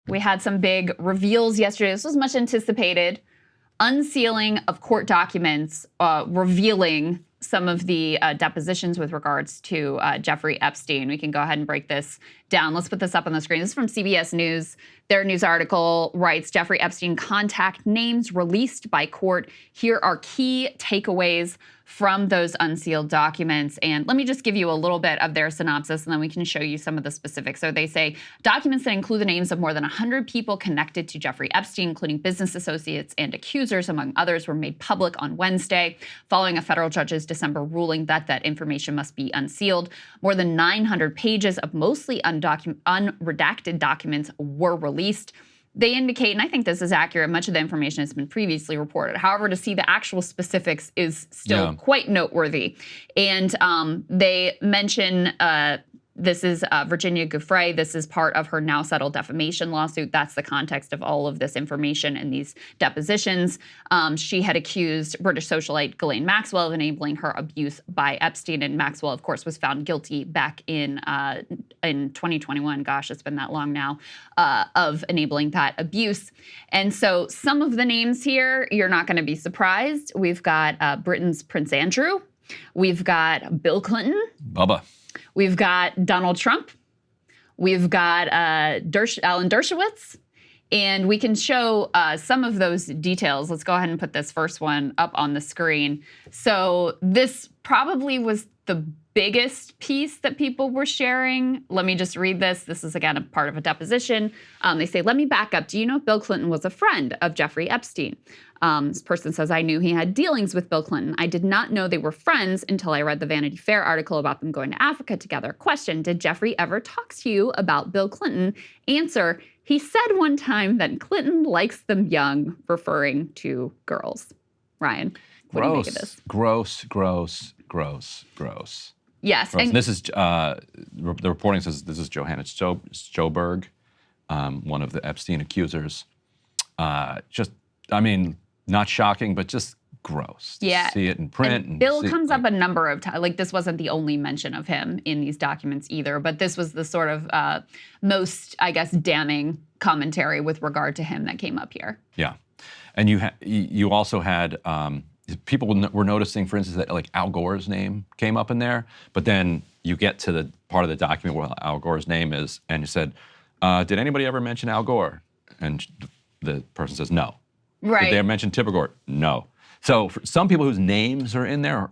We had some big reveals yesterday. This was much anticipated. Unsealing of court documents revealing some of the depositions with regards to Jeffrey Epstein. We can go ahead and break this down. Let's put this up on the screen. This is from CBS News. Their news article writes, Jeffrey Epstein contact names released by court. Here are key takeaways from those unsealed documents. And let me just give you a little bit of their synopsis, and then we can show you some of the specifics. So they say, documents that include the names of more than 100 people connected to Jeffrey Epstein, including business associates and accusers, among others, were made public on Wednesday, following a federal judge's December ruling that that information must be unsealed. More than 900 pages of mostly unredacted documents were released. They indicate, and I think this is accurate, much of the information has been previously reported. However, to see the actual specifics is still quite noteworthy. And they mention this is Virginia Giuffre. This is part of her now settled defamation lawsuit. That's the context of all of this information and these depositions. She had accused British socialite Ghislaine Maxwell of enabling her abuse by Epstein. And Maxwell, of course, was found guilty back in 2021. Gosh, it's been that long now, of enabling that abuse. And so some of the names here, you're not going to be surprised. We've got Britain's Prince Andrew. We've got Bill Clinton. Bubba. We've got Donald Trump. We've got Alan Dershowitz. And we can show some of those details. Let's go ahead and put this first one up on the screen. So this probably was the biggest piece that people were sharing. Let me just read this. This is, again, a part of a deposition. They say, let me back up. Do you know Bill Clinton was a friend of Jeffrey Epstein? This person says, I knew he had dealings with Bill Clinton. I did not know they were friends until I read the Vanity Fair article about them going to Africa together. Question, did Jeffrey ever talk to you about Bill Clinton? Answer, he said one time that Clinton likes them young, referring to girls. Ryan, what do you make of this? Gross, gross, gross, gross. Yes. And this is, the reporting says this is Johanna Sjoberg, one of the Epstein accusers. Just, I mean, not shocking, but just gross. Yeah. To see it in print. And Bill comes up a number of times. Like, this wasn't the only mention of him in these documents either, but this was the sort of most, I guess, damning commentary with regard to him that came up here. Yeah. And you also had, people were noticing, for instance, that like Al Gore's name came up in there, but then you get to the part of the document where Al Gore's name is, and you said, did anybody ever mention Al Gore? And the person says, no. Right. Did they mention Tipper Gore? No. So for some people whose names are in there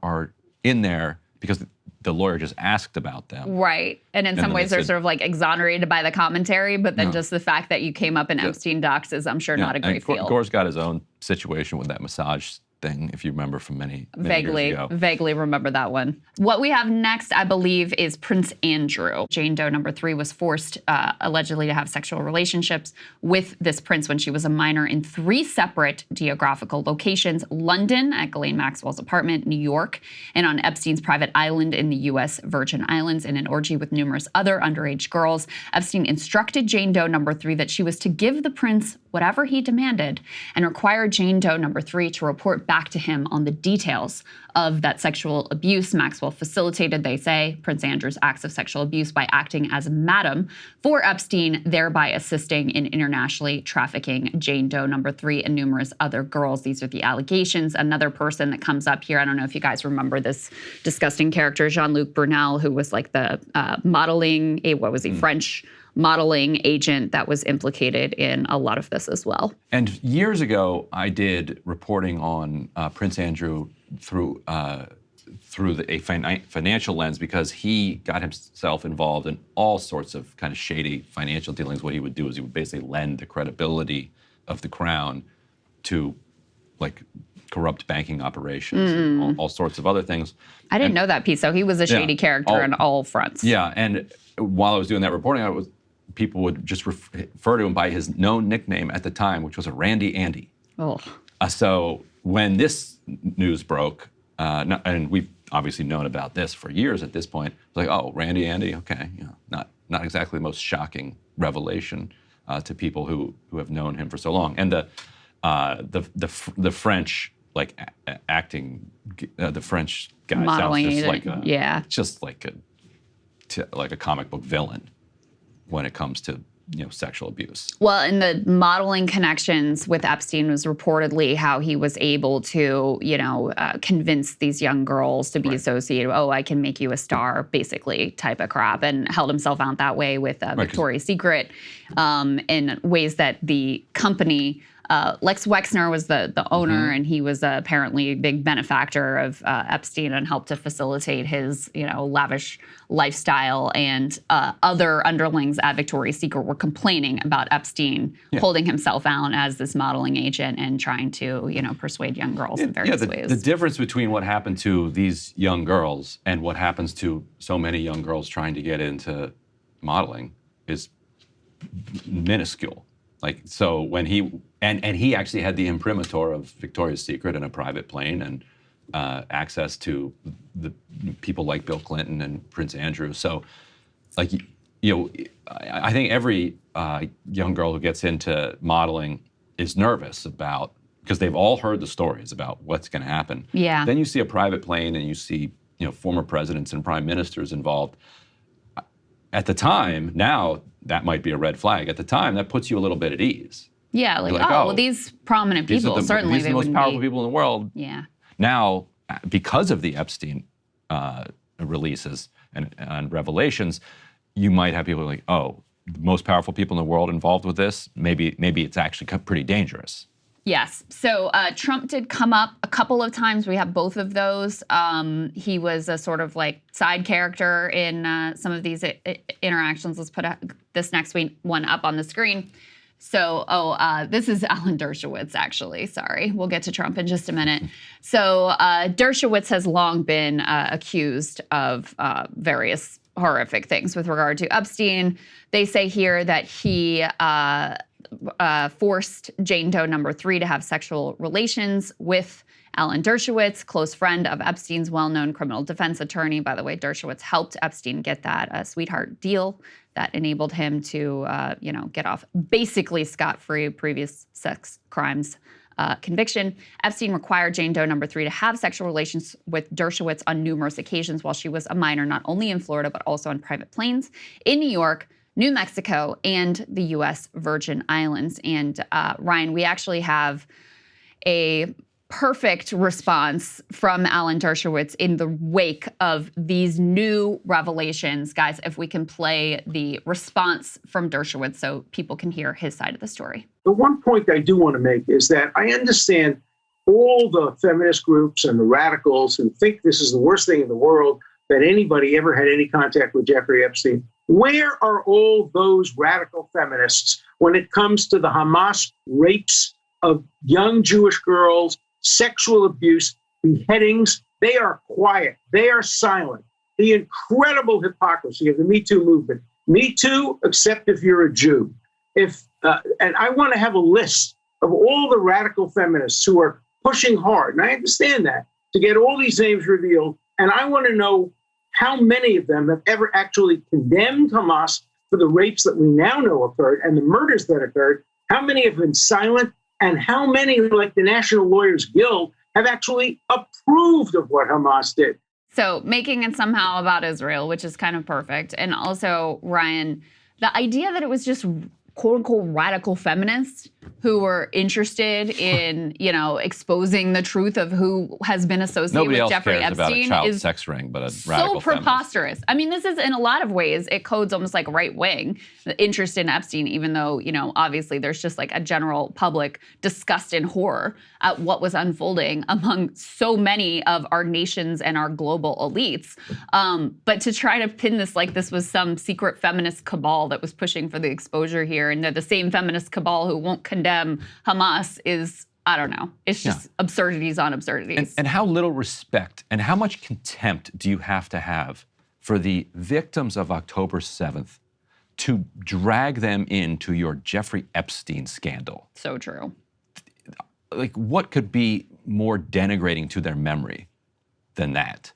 because the lawyer just asked about them. Right. And in some ways they're sort of like exonerated by the commentary, but then just the fact that you came up in Epstein docs is, I'm sure, not a great feel. Gore's got his own situation with that massage thing, if you remember from many years ago. Vaguely remember that one. What we have next, I believe, is Prince Andrew. Jane Doe number 3 was forced, allegedly, to have sexual relationships with this prince when she was a minor in 3 separate geographical locations: London at Ghislaine Maxwell's apartment, New York, and on Epstein's private island in the U.S. Virgin Islands, in an orgy with numerous other underage girls. Epstein instructed Jane Doe number 3 that she was to give the prince whatever he demanded, and required Jane Doe number 3 to report back to him on the details of that sexual abuse. Maxwell facilitated, they say, Prince Andrew's acts of sexual abuse by acting as madam for Epstein, thereby assisting in internationally trafficking Jane Doe number 3 and numerous other girls. These are the allegations. Another person that comes up here, I don't know if you guys remember this disgusting character, Jean-Luc Brunel, who was like the modeling, French modeling agent that was implicated in a lot of this as well. And years ago, I did reporting on Prince Andrew through a financial lens, because he got himself involved in all sorts of kind of shady financial dealings. What he would do is he would basically lend the credibility of the crown to, like, corrupt banking operations and all sorts of other things. I didn't know that piece. So he was a shady character on all fronts. Yeah, and while I was doing that reporting, people would just refer to him by his known nickname at the time, which was a Randy Andy. Oh. So when this news broke, and we've obviously known about this for years at this point, it's like, oh, Randy Andy, okay, not exactly the most shocking revelation to people who have known him for so long. And the French, like, acting, the French guy modeling sounds just like a comic book villain when it comes to sexual abuse. Well, and the modeling connections with Epstein was reportedly how he was able to, convince these young girls to be associated. Oh, I can make you a star, basically, type of crap, and held himself out that way with Victoria's Secret in ways that the company. Lex Wexner was the owner, and he was apparently a big benefactor of Epstein and helped to facilitate his, lavish lifestyle. And other underlings at Victoria's Secret were complaining about Epstein holding himself out as this modeling agent and trying to, persuade young girls in various ways. The difference between what happened to these young girls and what happens to so many young girls trying to get into modeling is minuscule. So when he actually had the imprimatur of Victoria's Secret and a private plane and access to the people like Bill Clinton and Prince Andrew. So, I think every young girl who gets into modeling is nervous because they've all heard the stories about what's going to happen. Yeah. Then you see a private plane and you see former presidents and prime ministers involved. At the time, now that might be a red flag. At the time, that puts you a little bit at ease. Yeah, well, these prominent people, certainly these are the most powerful people in the world. Yeah. Now, because of the Epstein releases and revelations, you might have people like, oh, the most powerful people in the world involved with this, maybe it's actually pretty dangerous. Yes. So Trump did come up a couple of times. We have both of those. He was a sort of side character in some of these interactions. Let's put this next one up on the screen. So, this is Alan Dershowitz, actually. Sorry. We'll get to Trump in just a minute. So Dershowitz has long been accused of various horrific things with regard to Epstein. They say here that he forced Jane Doe number 3 to have sexual relations with Alan Dershowitz, close friend of Epstein's well-known criminal defense attorney. By the way, Dershowitz helped Epstein get that sweetheart deal that enabled him to, get off basically scot-free previous sex crimes conviction. Epstein required Jane Doe number 3 to have sexual relations with Dershowitz on numerous occasions while she was a minor, not only in Florida, but also on private planes in New York, New Mexico, and the U.S. Virgin Islands. And Ryan, we actually have a perfect response from Alan Dershowitz in the wake of these new revelations. Guys, if we can play the response from Dershowitz so people can hear his side of the story. The one point I do want to make is that I understand all the feminist groups and the radicals who think this is the worst thing in the world, that anybody ever had any contact with Jeffrey Epstein. Where are all those radical feminists when it comes to the Hamas rapes of young Jewish girls, sexual abuse, beheadings? They are quiet. They are silent. The incredible hypocrisy of the Me Too movement. Me Too, except if you're a Jew. And I want to have a list of all the radical feminists who are pushing hard, and I understand that, to get all these names revealed. And I want to know how many of them have ever actually condemned Hamas for the rapes that we now know occurred and the murders that occurred. How many have been silent? And how many, like the National Lawyers Guild, have actually approved of what Hamas did? So making it somehow about Israel, which is kind of perfect. And also, Ryan, the idea that it was just quote-unquote radical feminists who were interested in, exposing the truth of who has been associated with Jeffrey Epstein about a child sex ring, but a radical so preposterous. I mean, this is in a lot of ways, it codes almost like right-wing, the interest in Epstein, even though, obviously there's just like a general public disgust and horror at what was unfolding among so many of our nations and our global elites. But to try to pin this like this was some secret feminist cabal that was pushing for the exposure here, and they're the same feminist cabal who won't condemn Hamas is, I don't know. It's just absurdities on absurdities. And how little respect and how much contempt do you have to have for the victims of October 7th to drag them into your Jeffrey Epstein scandal? So true. Like, what could be more denigrating to their memory than that?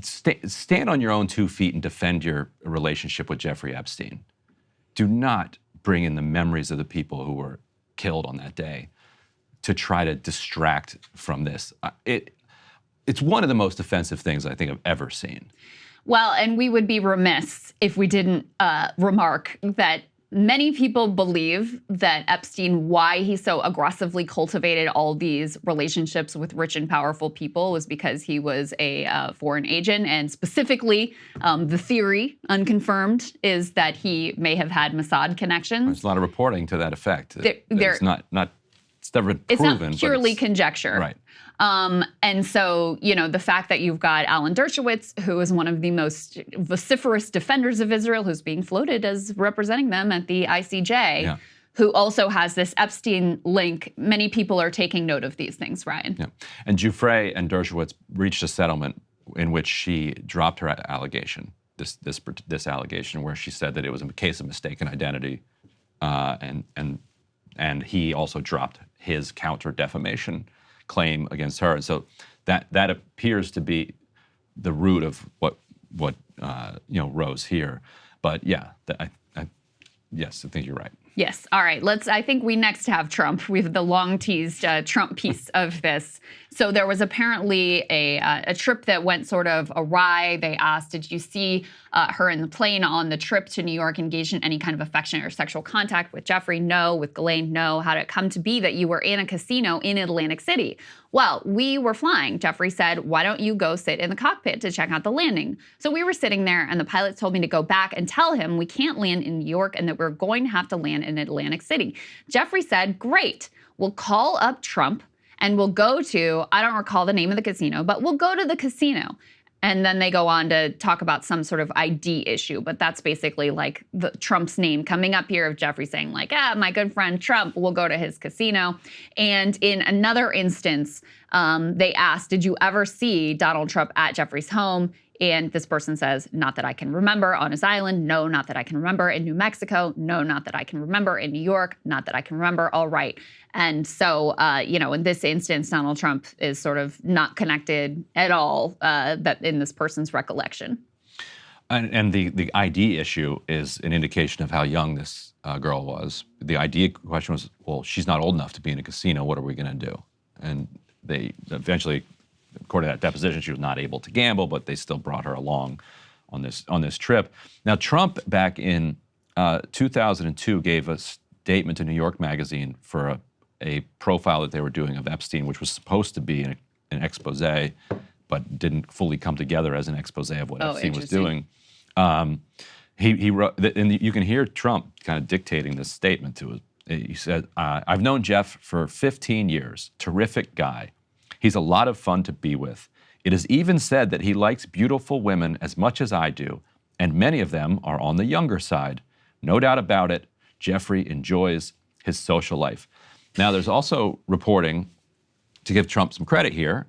Stand on your own 2 feet and defend your relationship with Jeffrey Epstein. Do not bring in the memories of the people who were killed on that day to try to distract from this. It's one of the most offensive things I think I've ever seen. Well, and we would be remiss if we didn't remark that many people believe that Epstein, why he so aggressively cultivated all these relationships with rich and powerful people, was because he was a foreign agent. And specifically, the theory, unconfirmed, is that he may have had Mossad connections. There's a lot of reporting to that effect. It's never proven. It's not purely conjecture. Right. And so, the fact that you've got Alan Dershowitz, who is one of the most vociferous defenders of Israel, who's being floated as representing them at the ICJ, who also has this Epstein link. Many people are taking note of these things, Ryan. Yeah. And Giuffre and Dershowitz reached a settlement in which she dropped her allegation, this allegation, where she said that it was a case of mistaken identity, and he also dropped his counter defamation claim against her. And so that appears to be the root of what rose here. But yeah, yes, I think you're right. Yes. All right. I think we next have Trump. We have the long teased Trump piece of this. So there was apparently a trip that went sort of awry. They asked, did you see her in the plane on the trip to New York engaged in any kind of affectionate or sexual contact with Jeffrey? No. With Ghislaine? No. How did it come to be that you were in a casino in Atlantic City? Well, we were flying. Jeffrey said, why don't you go sit in the cockpit to check out the landing? So we were sitting there, and the pilot told me to go back and tell him we can't land in New York and that we're going to have to land in Atlantic City. Jeffrey said, great, we'll call up Trump and we'll go to, I don't recall the name of the casino, but we'll go to the casino. And then they go on to talk about some sort of ID issue. But that's basically like the Trump's name coming up here of Jeffrey saying like, my good friend Trump, we'll go to his casino. And in another instance, they asked, did you ever see Donald Trump at Jeffrey's home? And this person says, not that I can remember. On his island? No, not that I can remember. In New Mexico? No, not that I can remember. In New York? Not that I can remember. All right. And so, in this instance, Donald Trump is sort of not connected at all that in this person's recollection. And the ID issue is an indication of how young this girl was. The ID question was, well, she's not old enough to be in a casino. What are we going to do? And they eventually, according to that deposition, she was not able to gamble, but they still brought her along on this trip. Now, Trump back in 2002 gave a statement to New York Magazine for a profile that they were doing of Epstein, which was supposed to be an expose, but didn't fully come together as an expose of what Epstein was doing. He wrote, and you can hear Trump kind of dictating this statement to us. He said, I've known Jeff for 15 years, terrific guy. He's a lot of fun to be with. It is even said that he likes beautiful women as much as I do, and many of them are on the younger side. No doubt about it, Jeffrey enjoys his social life. Now, there's also reporting, to give Trump some credit here,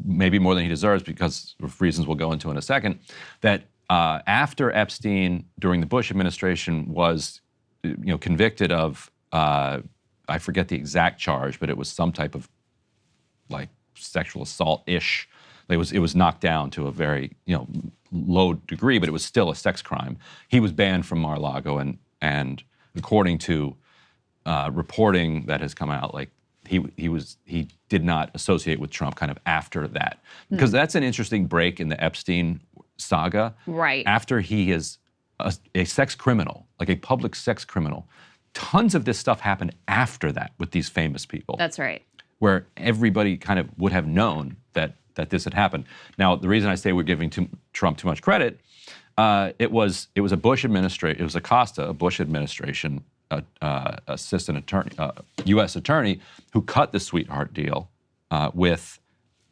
maybe more than he deserves because of reasons we'll go into in a second, that after Epstein, during the Bush administration, was convicted of, I forget the exact charge, but it was some type of like sexual assault-ish. It was knocked down to a very low degree, but it was still a sex crime. He was banned from Mar-a-Lago, and according to reporting that has come out, like he did not associate with Trump kind of after that, because that's an interesting break in the Epstein saga. Right after he is a sex criminal, like a public sex criminal, tons of this stuff happened after that with these famous people. That's right. Where everybody kind of would have known that this had happened. Now, the reason I say we're giving Trump too much credit, it was a Bush administration, it was Acosta, a Bush administration assistant attorney, U.S. attorney, who cut the sweetheart deal with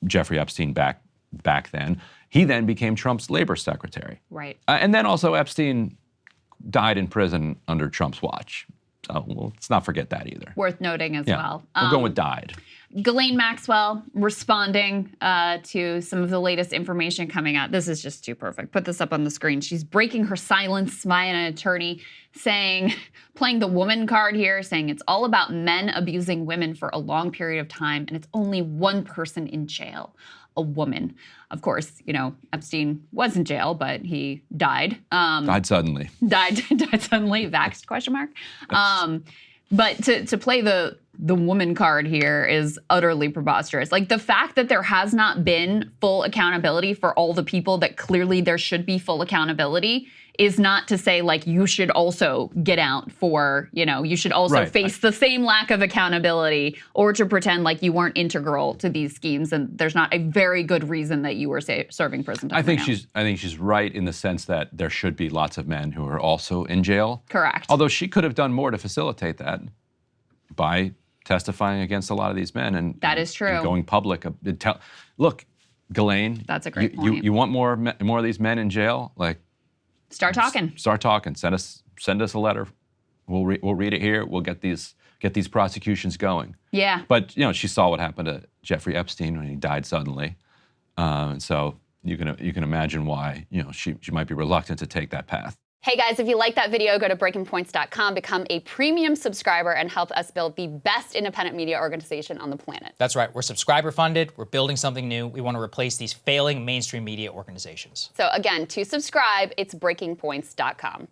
Jeffrey Epstein back then. He then became Trump's labor secretary. Right. And then also Epstein died in prison under Trump's watch. So let's not forget that either. Worth noting as well. We'll go with died. Ghislaine Maxwell responding to some of the latest information coming out. This is just too perfect. Put this up on the screen. She's breaking her silence by an attorney, playing the woman card here, saying it's all about men abusing women for a long period of time, and it's only one person in jail, a woman. Of course, Epstein was in jail, but he died. Died suddenly. Died suddenly, vaxxed, question mark. But to play the the woman card here is utterly preposterous. Like the fact that there has not been full accountability for all the people that clearly there should be full accountability is not to say like you should also get out for, you should also face the same lack of accountability or to pretend like you weren't integral to these schemes and there's not a very good reason that you were serving prison time. I think she's right in the sense that there should be lots of men who are also in jail. Correct. Although she could have done more to facilitate that by testifying against a lot of these men and that is true. And going public. Look, Ghislaine, that's a great point. You want more of these men in jail? Like, start talking. Start talking. Send us a letter. We'll read it here. We'll get these prosecutions going. Yeah. But she saw what happened to Jeffrey Epstein when he died suddenly, and so you can imagine why she might be reluctant to take that path. Hey guys, if you like that video, go to breakingpoints.com, become a premium subscriber, and help us build the best independent media organization on the planet. That's right. We're subscriber funded. We're building something new. We want to replace these failing mainstream media organizations. So again, to subscribe, it's breakingpoints.com.